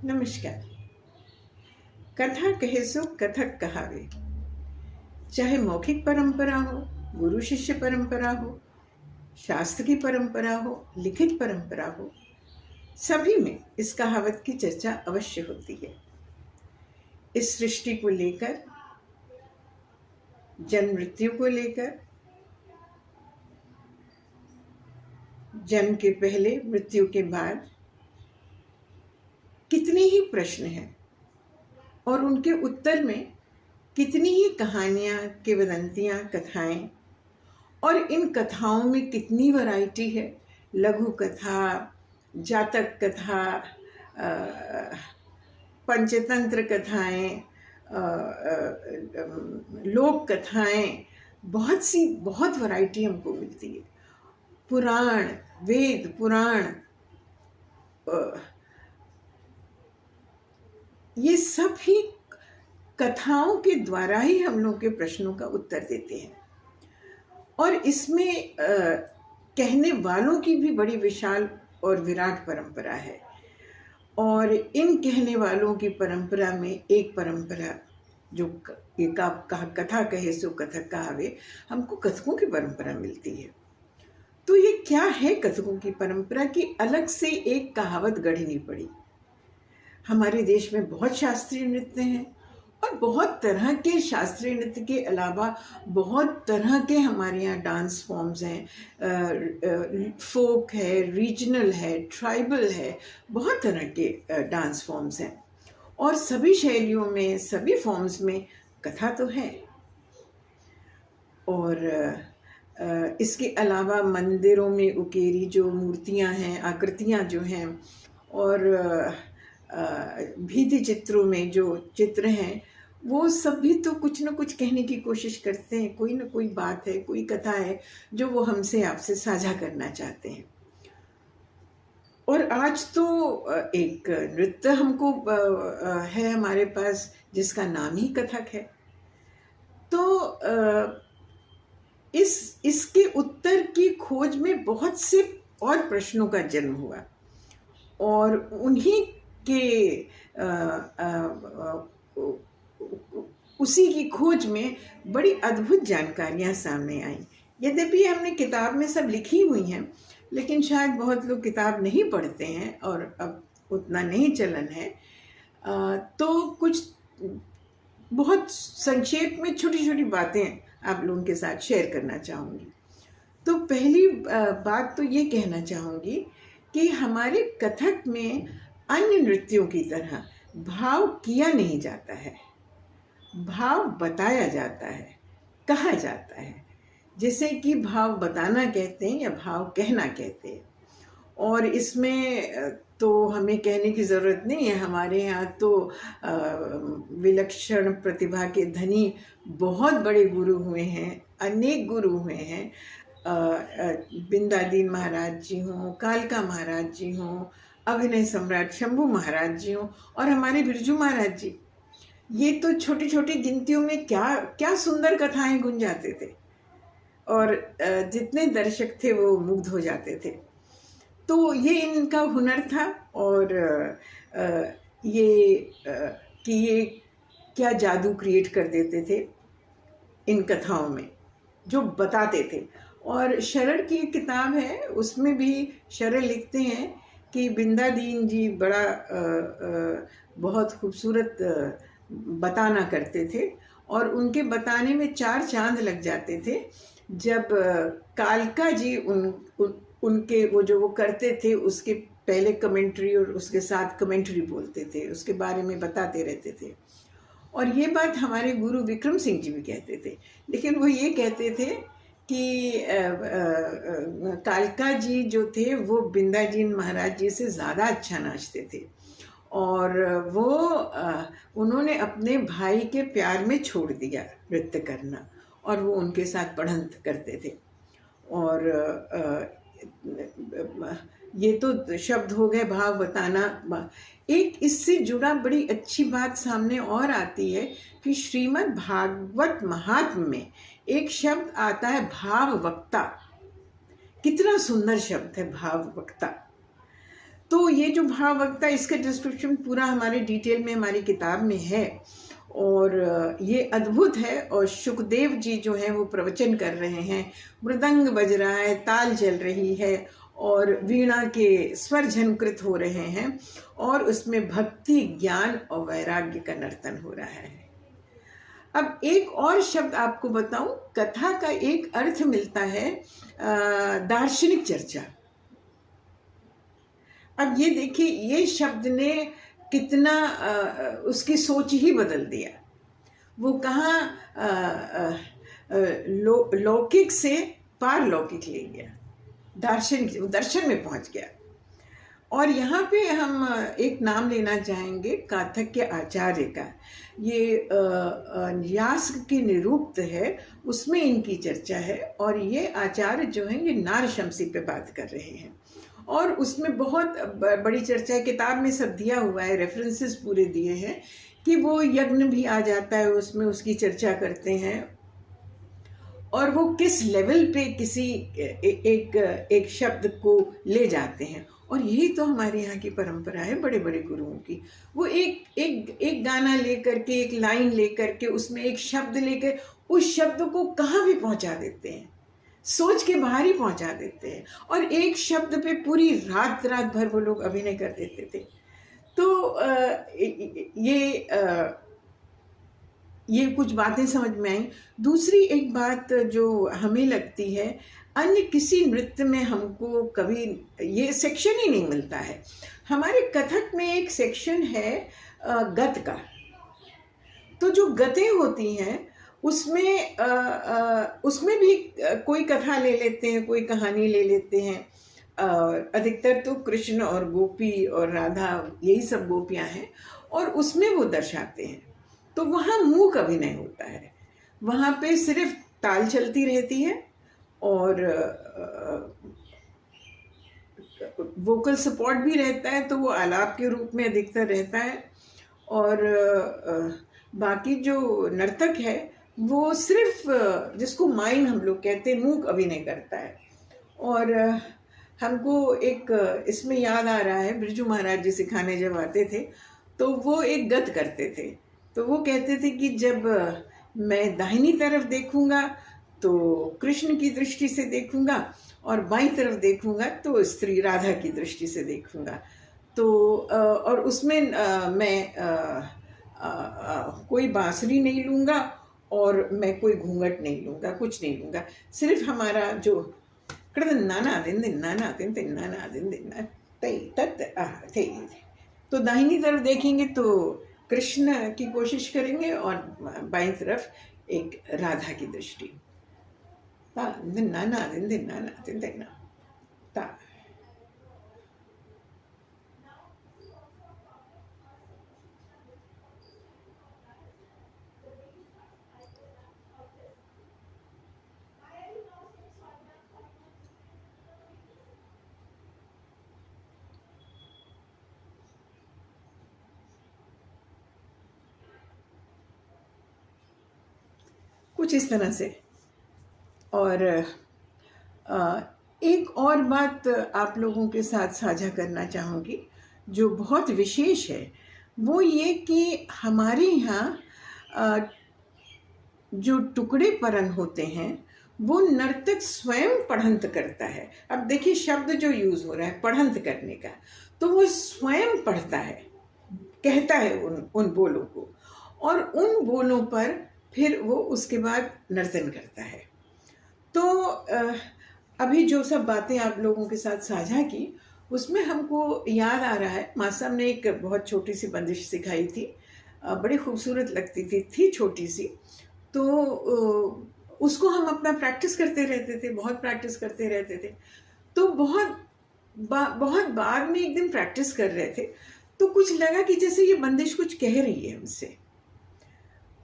नमस्कार। कथा कहे सो कथक कहावे। चाहे मौखिक परंपरा हो, गुरु शिष्य परंपरा हो, शास्त्र की परंपरा हो, लिखित परंपरा हो, सभी में इस कहावत की चर्चा अवश्य होती है। इस सृष्टि को लेकर, जन्म मृत्यु को लेकर, जन्म के पहले मृत्यु के बाद कितने ही प्रश्न हैं और उनके उत्तर में कितनी ही कहानियाँ, किंवदंतियाँ, कथाएं, और इन कथाओं में कितनी वैरायटी है। लघु कथा, जातक कथा, पंचतंत्र कथाएं, लोक कथाएं, बहुत वैरायटी हमको मिलती है। पुराण, वेद पुराण, ये सब ही कथाओं के द्वारा ही हम लोग के प्रश्नों का उत्तर देते हैं। और इसमें कहने वालों की भी बड़ी विशाल और विराट परंपरा है। और इन कहने वालों की परंपरा में एक परंपरा जो कथा कहे सो कथक कहावे, हमको कथकों की परंपरा मिलती है। तो ये क्या है कथकों की परंपरा की अलग से एक कहावत गढ़नी पड़ी। हमारे देश में बहुत शास्त्रीय नृत्य हैं और बहुत तरह के शास्त्रीय नृत्य के अलावा बहुत तरह के हमारे यहाँ डांस फॉर्म्स हैं। फोक है, रीजनल है, ट्राइबल है, बहुत तरह के डांस फॉर्म्स हैं। और सभी शैलियों में, सभी फॉर्म्स में कथा तो है। और इसके अलावा मंदिरों में उकेरी जो मूर्तियाँ हैं, आकृतियाँ जो हैं, और भित्ति चित्रों में जो चित्र हैं, वो सब भी तो कुछ न कुछ कहने की कोशिश करते हैं। कोई न कोई बात है, कोई कथा है जो वो हमसे, आपसे साझा करना चाहते हैं। और आज तो एक नृत्य हमको है हमारे पास जिसका नाम ही कथक है। तो इसके उत्तर की खोज में बहुत से और प्रश्नों का जन्म हुआ और उन्हीं के उसी की खोज में बड़ी अद्भुत जानकारियाँ सामने आई। यद्यपि हमने किताब में सब लिखी हुई हैं, लेकिन शायद बहुत लोग किताब नहीं पढ़ते हैं और अब उतना नहीं चलन है। तो कुछ बहुत संक्षेप में छोटी छोटी बातें आप लोगों के साथ शेयर करना चाहूँगी। तो पहली बात तो ये कहना चाहूँगी कि हमारे कथक में अन्य नृत्यों की तरह भाव किया नहीं जाता है, भाव बताया जाता है, कहा जाता है। जैसे कि भाव बताना कहते हैं या भाव कहना कहते हैं। और इसमें तो हमें कहने की ज़रूरत नहीं है। हमारे यहाँ तो विलक्षण प्रतिभा के धनी बहुत बड़े गुरु हुए हैं, अनेक गुरु हुए हैं। बिंदादीन महाराज जी हों, कालका महाराज जी हों, अभिनय सम्राट शंभू महाराज जी हों, और हमारे बिरजू महाराज जी। ये तो छोटी छोटी गिनतियों में क्या क्या सुंदर कथाएं गुंजाते थे और जितने दर्शक थे वो मुग्ध हो जाते थे। तो ये इनका हुनर था। और कि ये क्या जादू क्रिएट कर देते थे इन कथाओं में जो बताते थे। और शरण की एक किताब है, उसमें भी शरण लिखते हैं कि बिंदादीन जी बड़ा बहुत खूबसूरत बताना करते थे और उनके बताने में 4 चांद लग जाते थे। जब कालका जी उनके वो करते थे, उसके पहले कमेंट्री और उसके साथ कमेंट्री बोलते थे, उसके बारे में बताते रहते थे। और ये बात हमारे गुरु विक्रम सिंह जी भी कहते थे, लेकिन वो ये कहते थे कि कालका जी जो थे वो बिंदादीन महाराज जी से ज़्यादा अच्छा नाचते थे और वो उन्होंने अपने भाई के प्यार में छोड़ दिया नृत्य करना और वो उनके साथ पढ़ंत करते थे। और ये तो शब्द हो गए भाव बताना। एक इससे जुड़ा बड़ी अच्छी बात सामने और आती है कि श्रीमद् भागवत महात्म्य में एक शब्द आता है भाव वक्ता। कितना सुंदर शब्द है भाव वक्ता। तो ये जो भाववक्ता, इसका डिस्क्रिप्शन पूरा हमारे डिटेल में हमारी किताब में है, और ये अद्भुत है। और शुकदेव जी जो हैं वो प्रवचन कर रहे हैं, मृदंग बज रहा है, ताल चल रही है और वीणा के स्वर झनकृत हो रहे हैं, और उसमें भक्ति, ज्ञान और वैराग्य का नर्तन हो रहा है। अब एक और शब्द आपको बताऊं, कथा का एक अर्थ मिलता है दार्शनिक चर्चा। अब ये देखिए, ये शब्द ने कितना उसकी सोच ही बदल दिया। वो कहाँ लौकिक से पारलौकिक ले गया, दार्शनिक, दर्शन में पहुंच गया। और यहाँ पे हम एक नाम लेना चाहेंगे काथक आचार्य का। ये यास्क की निरूक्त है, उसमें इनकी चर्चा है। और ये आचार्य जो हैं ये नारशमसी पे बात कर रहे हैं, और उसमें बहुत बड़ी चर्चा है। किताब में सब दिया हुआ है, रेफरेंसेस पूरे दिए हैं कि वो यज्ञ भी आ जाता है उसमें, उसकी चर्चा करते हैं, और वो किस लेवल पे किसी एक शब्द को ले जाते हैं। और यही तो हमारे यहाँ की परंपरा है बड़े बड़े गुरुओं की। वो एक गाना लेकर के, एक लाइन लेकर के, उसमें एक शब्द लेकर उस शब्द को कहाँ भी पहुँचा देते हैं, सोच के बाहर ही पहुँचा देते हैं। और एक शब्द पे पूरी रात भर वो लोग अभिनय कर देते थे। तो ये कुछ बातें समझ में आई। दूसरी एक बात जो हमें लगती है, अन्य किसी नृत्य में हमको कभी ये सेक्शन ही नहीं मिलता है। हमारे कथक में एक सेक्शन है गत का। तो जो गतें होती हैं उसमें भी कोई कथा ले लेते हैं, कोई कहानी ले लेते हैं। अधिकतर तो कृष्ण और गोपी और राधा, यही सब गोपियां हैं, और उसमें वो दर्शाते हैं। तो वहाँ मूक अभिनय होता है, वहाँ पे सिर्फ ताल चलती रहती है, और वोकल सपोर्ट भी रहता है, तो वो आलाप के रूप में अधिकतर रहता है। और बाकी जो नर्तक है वो सिर्फ, जिसको माइम हम लोग कहते हैं, मूक अभिनय करता है। और हमको एक इसमें याद आ रहा है, बिरजू महाराज जी सिखाने जब आते थे तो वो एक गत करते थे। तो वो कहते थे कि जब मैं दाहिनी तरफ देखूंगा तो कृष्ण की दृष्टि से देखूंगा, और बाईं तरफ देखूंगा तो स्त्री राधा की दृष्टि से देखूंगा। तो और उसमें मैं कोई बांसुरी नहीं लूँगा, और मैं कोई घूंघट नहीं लूँगा, कुछ नहीं लूँगा। सिर्फ हमारा जो नाना दिन दिन नाना दिन दिन नाना दिन दिन तई तत् थे। तो दाहिनी तरफ देखेंगे तो कृष्ण की कोशिश करेंगे, और बाईं तरफ एक राधा की दृष्टि। ता दिन नाना दिन दिन नाना दिन दिन ता। कुछ इस तरह से। और एक और बात आप लोगों के साथ साझा करना चाहूँगी जो बहुत विशेष है, वो ये कि हमारे यहाँ जो टुकड़े परन होते हैं वो नर्तक स्वयं पढ़ंत करता है। अब देखिए शब्द जो यूज़ हो रहा है पढ़ंत करने का, तो वो स्वयं पढ़ता है, कहता है उन बोलों को, और उन बोलों पर फिर वो उसके बाद नर्तन करता है। तो अभी जो सब बातें आप लोगों के साथ साझा की, उसमें हमको याद आ रहा है, माँ साहब ने एक बहुत छोटी सी बंदिश सिखाई थी, बड़ी खूबसूरत लगती थी छोटी सी। तो उसको हम अपना प्रैक्टिस करते रहते थे, बहुत प्रैक्टिस करते रहते थे। तो बहुत बाद में एक दिन प्रैक्टिस कर रहे थे तो कुछ लगा कि जैसे ये बंदिश कुछ कह रही है हमसे।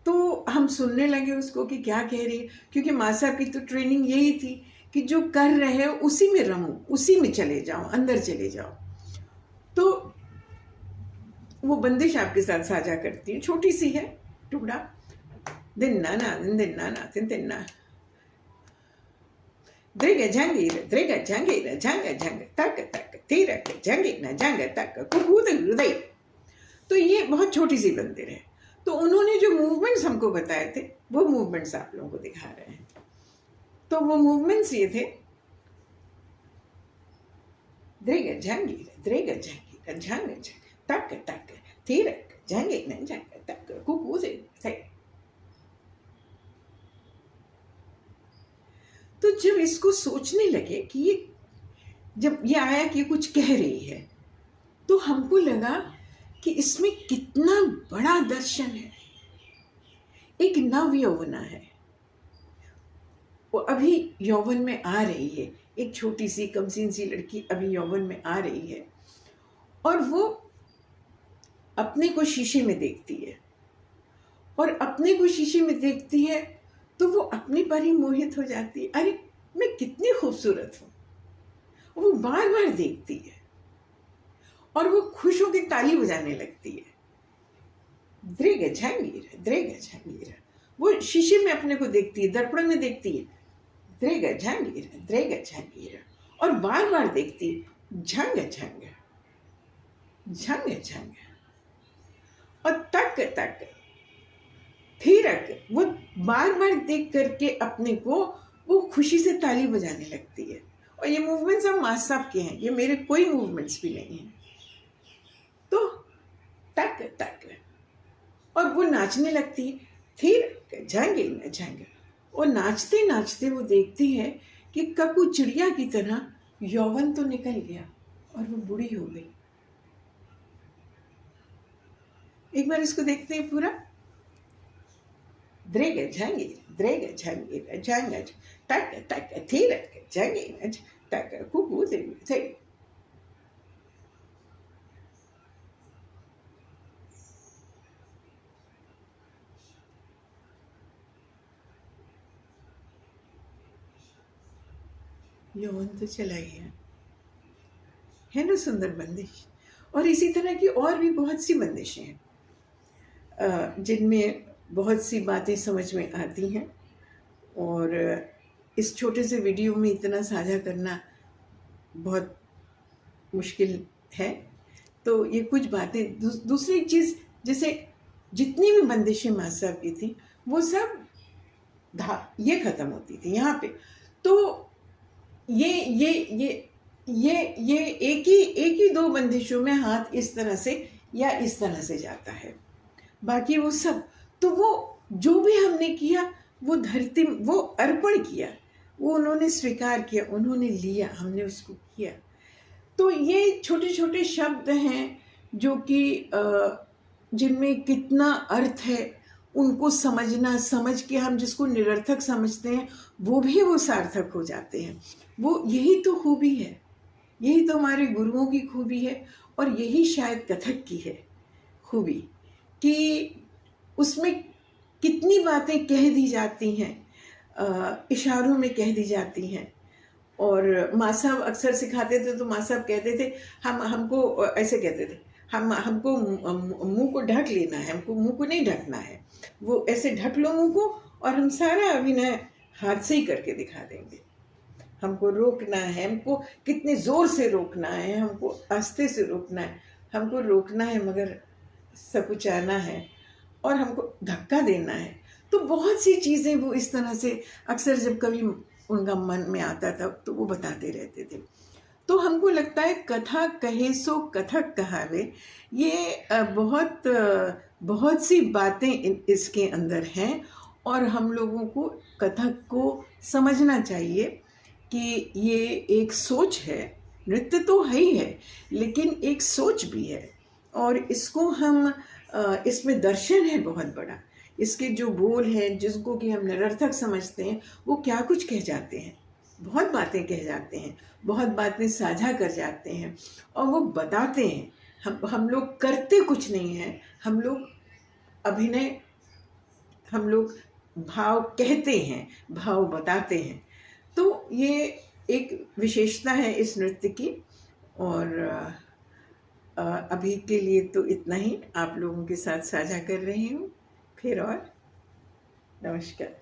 तो हम सुनने लगे उसको कि क्या कह रही है, क्योंकि माँ साहब की तो ट्रेनिंग यही थी कि जो कर रहे हैं उसी में रहो, उसी में चले जाओ, अंदर चले जाओ। तो वो बंदिश आपके साथ साझा करती है, छोटी सी है, टुकड़ा। दिन नाना दिन दिन नाना दिन दिन ना द्रिग जंगीर द्रिग जंगीर झंग झंग तक तक तीरक जंगीर झंग तक कुकूद हृदय। तो ये बहुत छोटी सी मंदिर है। तो उन्होंने जो मूवमेंट्स हमको बताए थे वो मूवमेंट्स आप लोगों को दिखा रहे हैं। तो वो मूवमेंट्स ये थे, द्रिग जंगीर झंग झंग तक तक तीरक जंगीर झंग तक कुकूद हृदय। तो जब इसको सोचने लगे कि ये जब ये आया कि कुछ कह रही है, तो हमको लगा कि इसमें कितना बड़ा दर्शन है। एक नव यौवना है, वो अभी यौवन में आ रही है, एक छोटी सी कमसीन सी लड़की अभी यौवन में आ रही है, और वो अपने को शीशे में देखती है, और अपने को शीशे में देखती है तो वो अपने पर ही मोहित हो जाती है। अरे मैं कितनी खूबसूरत हूँ, वो बार बार देखती है और वो खुश होकर ताली बजाने लगती है। द्रिग जंगीर, वो शीशे में अपने को देखती है, दर्पण में देखती है, द्रिग जंगीर, और बार बार देखती है, झंग झंग झंग झंग, और तक तक थिरक, वो बार बार देख करके अपने को वो खुशी से ताली बजाने लगती है। और ये मूवमेंट्स हम माँ साहब के हैं, ये मेरे कोई मूवमेंट्स भी नहीं हैं। तो तक तक, और वो नाचने लगती है, थिरक झंगे न झंग, और नाचते नाचते वो देखती है कि ककू चिड़िया की तरह यौवन तो निकल गया और वो बूढ़ी हो गई। एक बार इसको देखते हैं पूरा। द्रिग जंगीर झंग तक तक थिरक जंगीर तक कुकूद हृदय। यौवन तो चला गया, है ना सुंदर बंदिश। और इसी तरह की और भी बहुत सी बंदिशें हैं जिनमें बहुत सी बातें समझ में आती हैं, और इस छोटे से वीडियो में इतना साझा करना बहुत मुश्किल है। तो ये कुछ बातें, दूसरी चीज़, जैसे जितनी भी बंदिशें माँ साहब की थी वो सब ये ख़त्म होती थी यहाँ पे। तो ये एक ही दो बंदिशों में हाथ इस तरह से या इस तरह से जाता है, बाकी वो सब, तो वो जो भी हमने किया वो धरती, वो अर्पण किया, वो उन्होंने स्वीकार किया, उन्होंने लिया, हमने उसको किया। तो ये छोटे छोटे शब्द हैं जो कि जिनमें कितना अर्थ है, उनको समझना, समझ के हम जिसको निरर्थक समझते हैं वो सार्थक हो जाते हैं। वो यही तो खूबी है, यही तो हमारे गुरुओं की खूबी है, और यही शायद कथक की है खूबी कि उसमें कितनी बातें कह दी जाती हैं, इशारों में कह दी जाती हैं। और माँ साहब अक्सर सिखाते थे, तो माँ साहब कहते थे, हमको ऐसे कहते थे, हमको मुंह को ढक लेना है, हमको मुंह को नहीं ढकना है, वो ऐसे ढक लो मुंह को और हम सारा अभिनय हाथ से ही करके दिखा देंगे। हमको रोकना है, हमको कितने ज़ोर से रोकना है, हमको आस्ते से रोकना है, हमको रोकना है मगर सकुचाना है, और हमको धक्का देना है। तो बहुत सी चीज़ें वो इस तरह से अक्सर जब कभी उनका मन में आता था तो वो बताते रहते थे। तो हमको लगता है कथा कहे सो कथक कहावे, ये बहुत सी बातें इसके अंदर हैं, और हम लोगों को कथक को समझना चाहिए कि ये एक सोच है। नृत्य तो है ही है, लेकिन एक सोच भी है, और इसको हम इसमें दर्शन है बहुत बड़ा। इसके जो बोल हैं जिसको कि हम निरर्थक समझते हैं, वो क्या कुछ कह जाते हैं, बहुत बातें कह जाते हैं, बहुत बातें साझा कर जाते हैं, और वो बताते हैं। हम लोग करते कुछ नहीं हैं, हम लोग अभिनय, हम लोग भाव कहते हैं, भाव बताते हैं। तो ये एक विशेषता है इस नृत्य की। और अभी के लिए तो इतना ही आप लोगों के साथ साझा कर रही हूँ। फिर और नमस्कार।